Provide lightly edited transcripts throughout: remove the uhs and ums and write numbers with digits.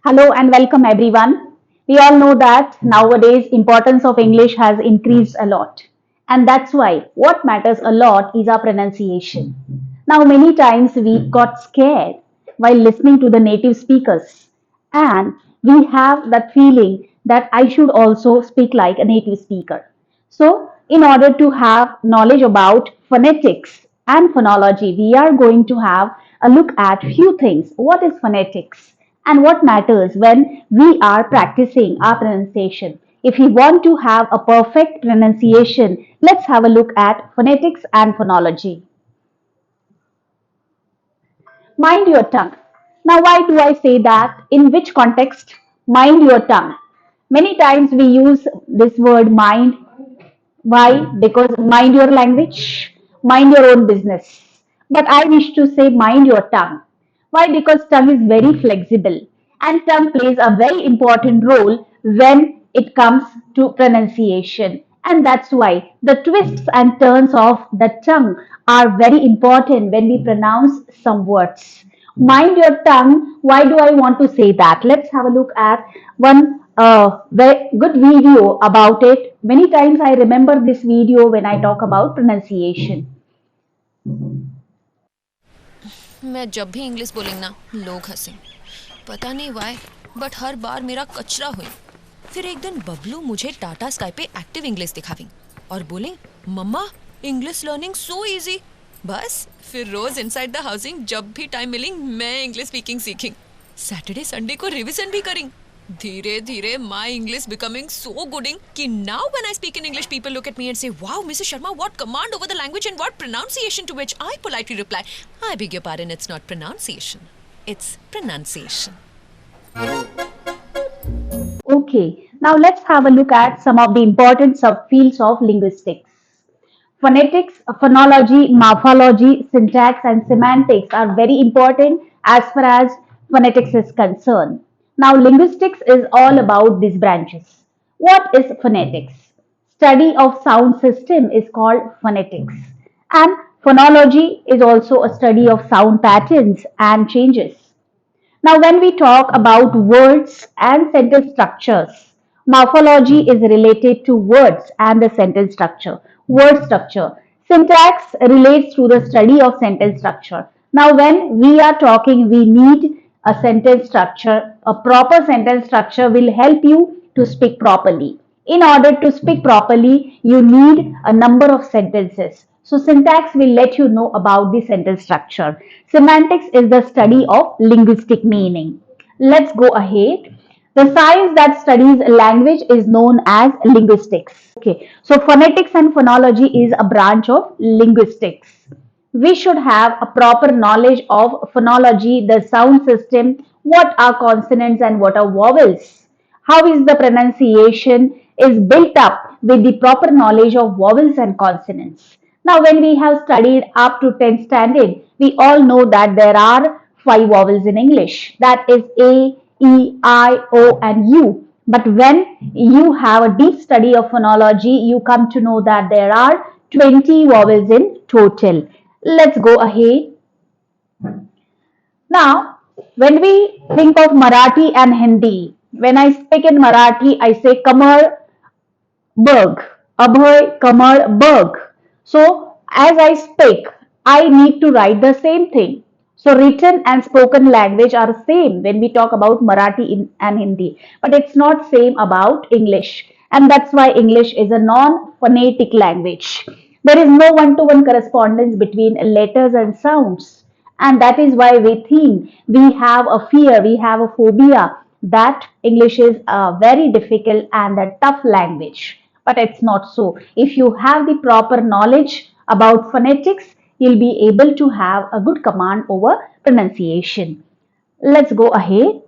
Hello and welcome everyone. We all know that nowadays importance of English has increased a lot. And that's why what matters a lot is our pronunciation. Now many times we got scared while listening to the native speakers and we have that feeling that I should also speak like a native speaker. So, in order to have knowledge about phonetics and phonology, we are going to have a look at few things. What is phonetics and what matters when we are practicing our pronunciation? If you want to have a perfect pronunciation, let's have a look at phonetics and phonology. Mind your tongue. Now, why do I say that? In which context? Mind your tongue. Many times we use this word mind. Why? Because mind your language, mind your own business. But I wish to say mind your tongue. Why? Because tongue is very flexible and tongue plays a very important role when it comes to pronunciation. And that's why the twists and turns of the tongue are very important when we pronounce some words. Mind your tongue. Why do I want to say that? Let's have a look at one very good video about it. Many times I remember this video when I talk about pronunciation. मैं जब भी English बोलेंगे ना लोग हंसे पता नहीं Y but हर बार मेरा कचरा हुई फिर एक दिन बबलू मुझे टाटा स्काई पे एक्टिव इंग्लिश दिखावी और बोले मम्मा इंग्लिश लर्निंग सो इजी बस फिर रोज इनसाइड द हाउसिंग जब भी टाइम मिलेंग मैं इंग्लिश स्पीकिंग सीखेंग सैटरडे संडे को रिवीजन भी करेंग धीरे धीरे my English becoming so gooding कि now when I speak in English people look at me and say wow Mrs Sharma what command over the language and what pronunciation to which I politely reply I beg your pardon, it's not pronunciation. It's pronunciation. Okay, now let's have a look at some of the important subfields of linguistics. Phonetics, phonology, morphology, syntax, and semantics are very important as far as phonetics is concerned. Now, linguistics is all about these branches. What is phonetics? Study of sound system is called phonetics, and phonology is also a study of sound patterns and changes. Now, when we talk about words and sentence structures, morphology is related to words and the sentence structure. Word structure. Syntax relates to the study of sentence structure. Now, when we are talking, we need a sentence structure. A proper sentence structure will help you to speak properly. In order to speak properly, you need a number of sentences. So syntax will let you know about the sentence structure. Semantics is the study of linguistic meaning. Let's go ahead. The science that studies language is known as linguistics. Okay, so phonetics and phonology is a branch of linguistics. We should have a proper knowledge of phonology, the sound system, what are consonants and what are vowels. How is the pronunciation is built up with the proper knowledge of vowels and consonants. Now, when we have studied up to 10th standard, we all know that there are five vowels in English. That is A, E, I, O, and U. But when you have a deep study of phonology, you come to know that there are 20 vowels in total. Let's go ahead. Now, when we think of Marathi and Hindi, when I speak in Marathi, I say Kamal Berg, Abhay Kamal Berg. So, as I speak, I need to write the same thing. So, written and spoken language are same when we talk about Marathi and Hindi, but it's not same about English, and that's why English is a non-phonetic language. There is no one-to-one correspondence between letters and sounds, and that is why we think we have a fear, we have a phobia that English is a very difficult and a tough language. But it's not so. If you have the proper knowledge about phonetics, you'll be able to have a good command over pronunciation. Let's go ahead.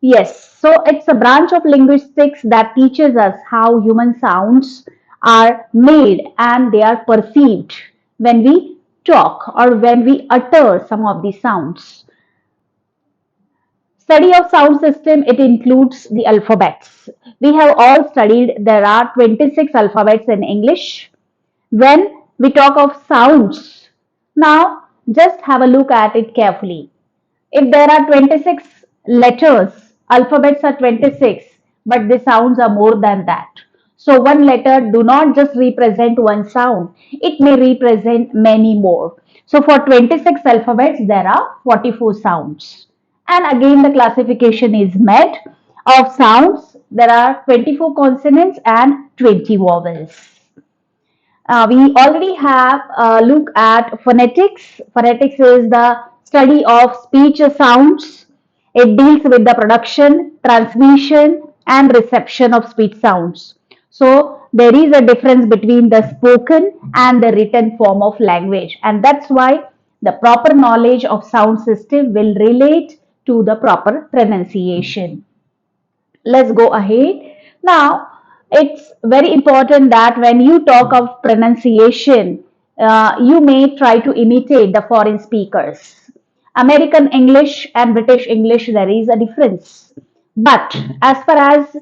Yes, so it's a branch of linguistics that teaches us how human sounds are made and they are perceived when we talk or when we utter some of these sounds. Study of sound system, it includes the alphabets. We have all studied there are 26 alphabets in English. When we talk of sounds, now just have a look at it carefully. If there are 26 letters, alphabets are 26, but the sounds are more than that. So one letter do not just represent one sound, it may represent many more. So for 26 alphabets, there are 44 sounds. And again, the classification is made of sounds. There are 24 consonants and 20 vowels. We already have a look at phonetics. Phonetics is the study of speech sounds. It deals with the production, transmission, and reception of speech sounds. So there is a difference between the spoken and the written form of language, and that's why the proper knowledge of sound system will relate to the proper pronunciation. Let's go ahead. Now, it's very important that when you talk of pronunciation, you may try to imitate the foreign speakers. American English and British English, there is a difference. But as far as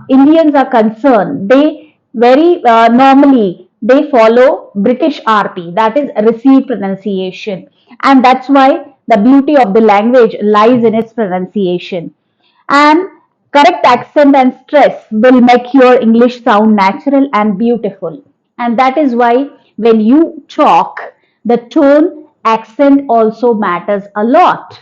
Indians are concerned, they very normally they follow British RP, that is received pronunciation, and that's why the beauty of the language lies in its pronunciation. And correct accent and stress will make your English sound natural and beautiful. And that is why when you talk, the tone, accent also matters a lot.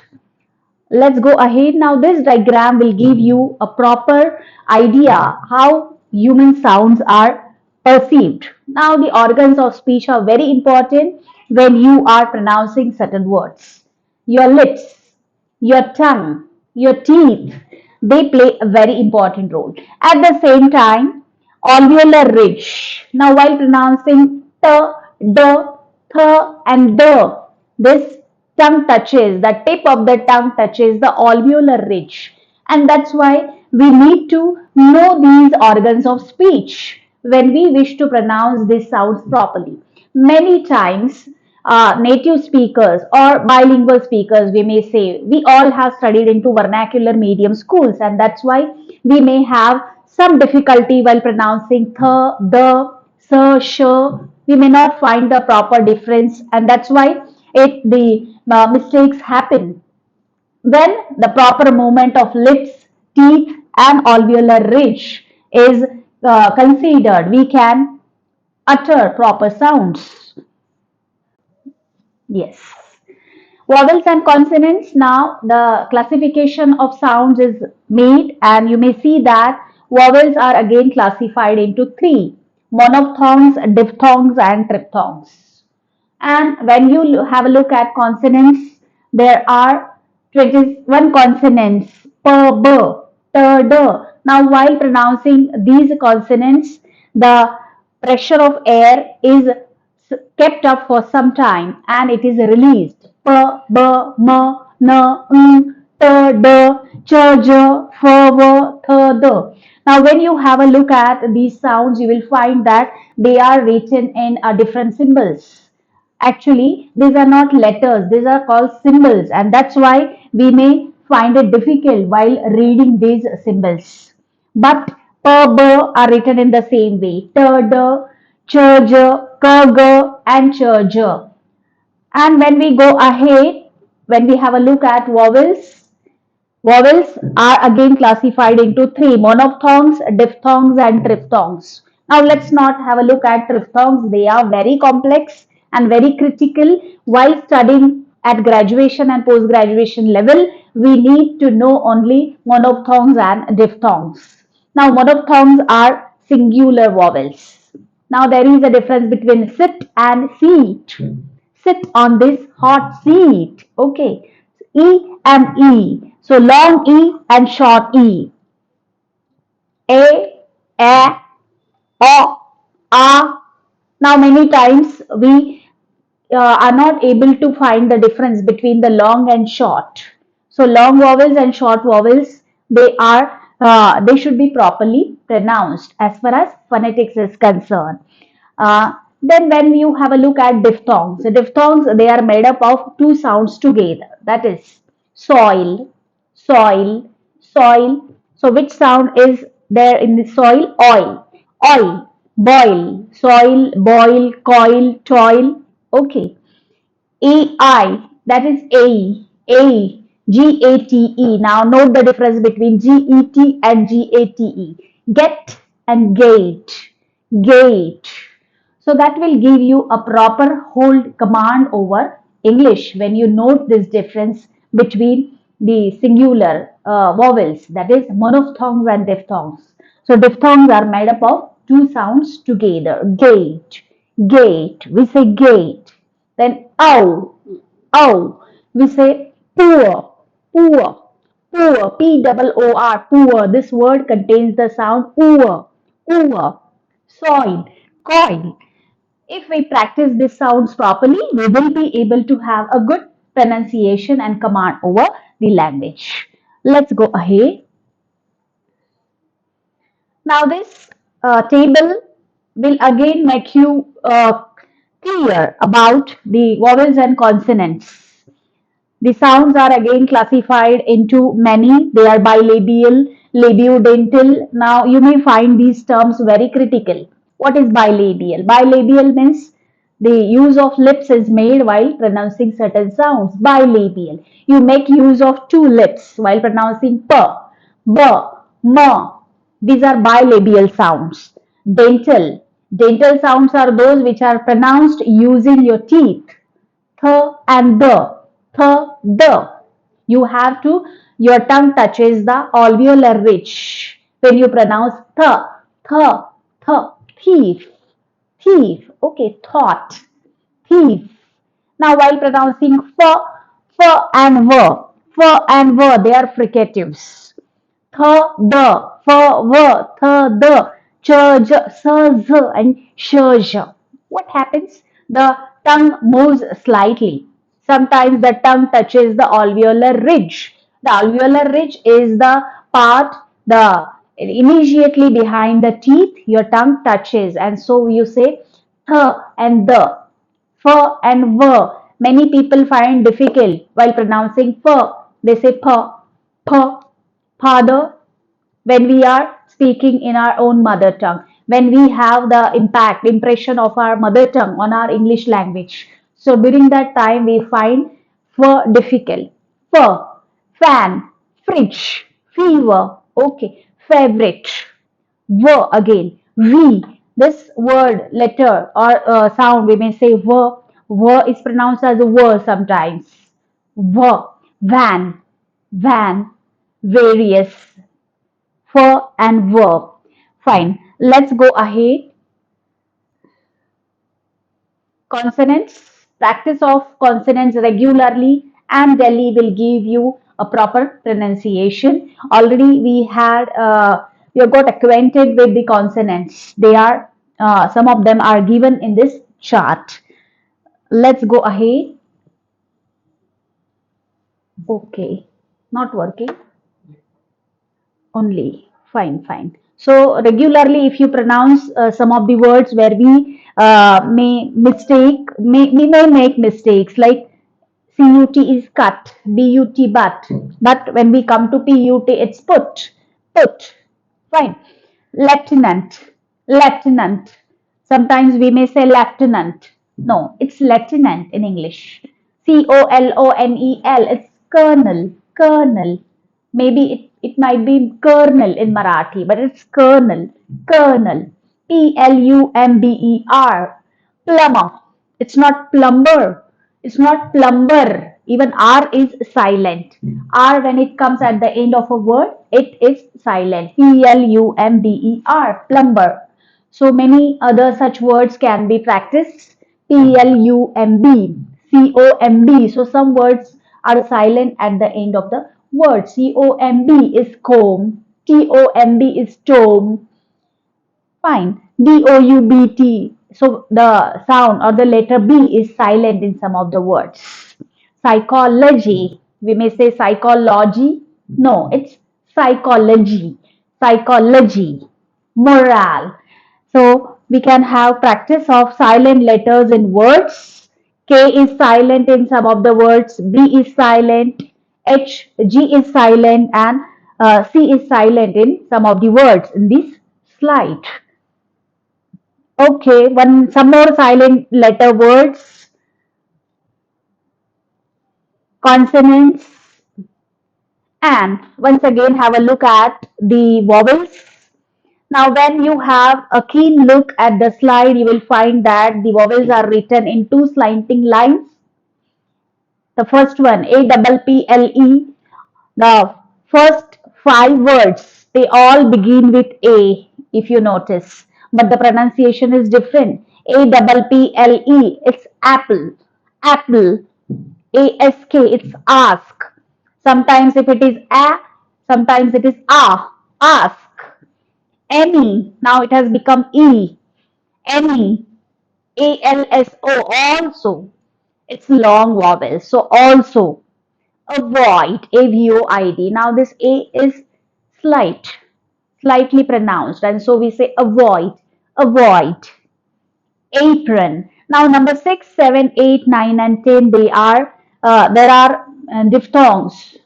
Let's go ahead now. This diagram will give you a proper idea how human sounds are perceived. Now, the organs of speech are very important when you are pronouncing certain words. Your lips, your tongue, your teeth, they play a very important role. At the same time, alveolar ridge. Now, while pronouncing t, d, th, and d, this tongue touches, the tip of the tongue touches the alveolar ridge. And that's why we need to know these organs of speech when we wish to pronounce these sounds properly. Many times, native speakers or bilingual speakers, we may say, we all have studied into vernacular medium schools, and that's why we may have some difficulty while pronouncing the, sh. We may not find the proper difference, and that's why the mistakes happen. When the proper movement of lips, teeth, and alveolar ridge is considered, we can utter proper sounds. Yes. Vowels and consonants. Now, the classification of sounds is made, and you may see that vowels are again classified into three: monophthongs, diphthongs, and triphthongs. And when you have a look at consonants, there are 21 consonants per b, t, d. Now, while pronouncing these consonants, the pressure of air is kept up for some time and it is released. P, b, m, n, t, d, ch, j, f, v, th, d. Now, when you have a look at these sounds, you will find that they are written in different symbols. Actually, these are not letters, these are called symbols, and that's why we may find it difficult while reading these symbols. But p, b are written in the same way: t, d, ch, j, k, g, and ch, j. And when we go ahead, when we have a look at vowels, vowels are again classified into three: monophthongs, diphthongs, and triphthongs. Now, let's not have a look at triphthongs. They are very complex and very critical. While studying at graduation and post graduation level, we need to know only monophthongs and diphthongs. Now, monophthongs are singular vowels. Now, there is a difference between sit and seat. Sit on this hot seat. Okay. E and E. So long E and short E. A, A, O, A. Now many times we are not able to find the difference between the long and short. So long vowels and short vowels, they should be properly pronounced as far as phonetics is concerned. Then when you have a look at diphthongs, the diphthongs, they are made up of two sounds together. That is soil, soil, soil. So which sound is there in the soil? Oil, oil, boil, soil, boil, coil, toil. Okay. AI, that is A. A, G-A-T-E. Now note the difference between G-E-T and G-A-T-E. Get and gate. Gate. So that will give you a proper hold command over English when you note this difference between the singular vowels, that is monophthongs and diphthongs. So diphthongs are made up of two sounds together. Gate, gate. We say gate. Then ow, ow. We say poor, poor, poor. P-O-O-R, poor. This word contains the sound poor, poor. Soil, coin. If we practice these sounds properly, we will be able to have a good pronunciation and command over the language. Let's go ahead. Now, this table will again make you clear about the vowels and consonants. The sounds are again classified into many. They are bilabial, labiodental. Now you may find these terms very critical. What is bilabial? Bilabial means the use of lips is made while pronouncing certain sounds. Bilabial. You make use of two lips while pronouncing p, b, m. These are bilabial sounds. Dental. Dental sounds are those which are pronounced using your teeth. Th and the. You have to, your tongue touches the alveolar ridge when you pronounce th, th, thief, thief. Okay, thought, thief. Now, while pronouncing and v, they are fricatives. Th, the, the, ch, j, s, z, and sh, j. What happens? The tongue moves slightly. Sometimes the tongue touches the alveolar ridge. The alveolar ridge is the part, the immediately behind the teeth, your tongue touches, and so you say th and the, f and v. Many people find difficult while pronouncing f. They say p, father, when we are speaking in our own mother tongue, when we have the impression of our mother tongue on our English language. So during that time, we find for difficult. For, fan, fridge, fever, okay, favorite, ver again, we. This word, letter, or sound, we may say ver. Ver is pronounced as a ver sometimes. Ver, van, van, various, for and verb. Fine. Let's go ahead. Consonants. Practice of consonants regularly and daily will give you a proper pronunciation. Already we have got acquainted with the consonants. They are some of them are given in this chart. Let's go ahead. Okay, not working. Only. Fine, fine. So regularly, if you pronounce some of the words where we we may make mistakes like CUT is cut, BUT but when we come to PUT, it's put. Fine. Lieutenant, lieutenant. Sometimes we may say lieutenant. No, it's lieutenant in English. Colonel. It's colonel, colonel. Maybe it might be colonel in Marathi, but it's colonel, colonel. Plumber. Plumber. It's not plumber. It's not plumber. Even R is silent. R, when it comes at the end of a word, it is silent. Plumber. Plumber. So many other such words can be practiced. Comb. So some words are silent at the end of the word. Comb is comb. Tomb is tomb. Fine. Doubt. So the sound or the letter B is silent in some of the words. Psychology. We may say psychology. No, it's psychology. Psychology. Morale. So we can have practice of silent letters in words. K is silent in some of the words. B is silent. G is silent, and C is silent in some of the words in this slide. Okay, some more silent letter words. consonants, and once again have a look at the vowels. Now, when you have a keen look at the slide, you will find that the vowels are written in two slanting lines. The first one, A double P L E, the first five words, they all begin with A, if you notice. But the pronunciation is different. A double P L E, it's apple, apple. ASK, it's ask. Sometimes if it is a, sometimes it is ask. Any, now it has become E. Any, ALSO, also. It's long vowel. So also, avoid, AVOID. Now this A is slightly pronounced. And so we say avoid, apron. Now number 6, 7, 8, 9, and 10, there are diphthongs.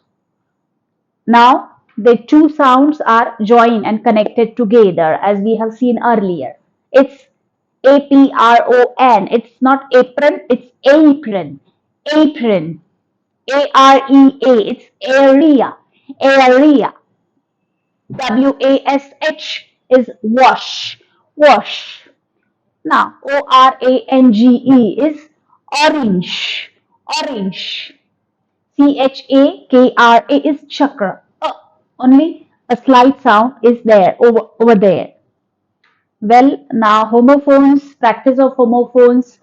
Now the two sounds are joined and connected together as we have seen earlier. It's APRON. It's not apron, it's apron. Apron. AREA. It's area. Area. WASH is wash. Wash. Now ORANGE is orange. Orange. CHAKRA is chakra. Only a slight sound is there over there. Well, now homophones, practice of homonyms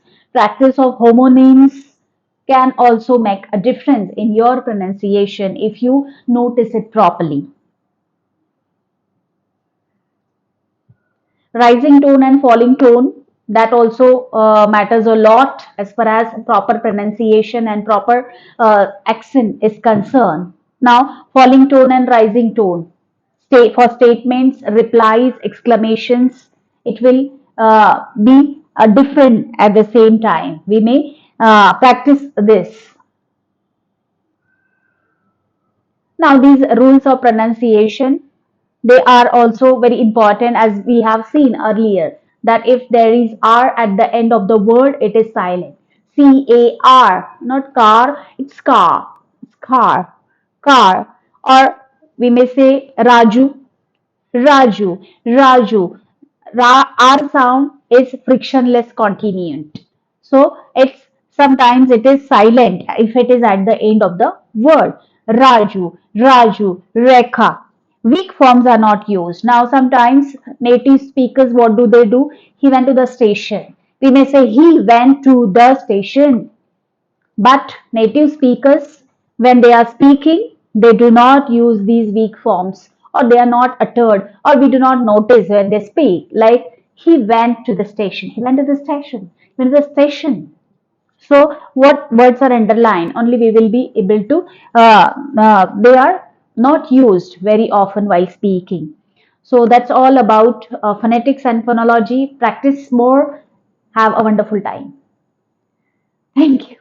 can also make a difference in your pronunciation if you notice it properly. Rising tone and falling tone, that also matters a lot as far as proper pronunciation and proper accent is concerned. Now, falling tone and rising tone. For statements, replies, exclamations, it will be different at the same time. We may practice this. Now, these rules of pronunciation, they are also very important as we have seen earlier that if there is R at the end of the word, it is silent. CAR, not car, it's car. It's car. Or we may say Raju, Raju. R sound is frictionless continuant. So it's sometimes it is silent if it is at the end of the word. Raju, Rekha. Weak forms are not used. Now sometimes native speakers, what do? He went to the station. We may say he went to the station. But native speakers, when they are speaking, they do not use these weak forms or they are not uttered or we do not notice when they speak. Like he went to the station. He went to the station. He went to the station. So what words are underlined? Only we will be able to, they are not used very often while speaking. So that's all about phonetics and phonology. Practice more. Have a wonderful time. Thank you.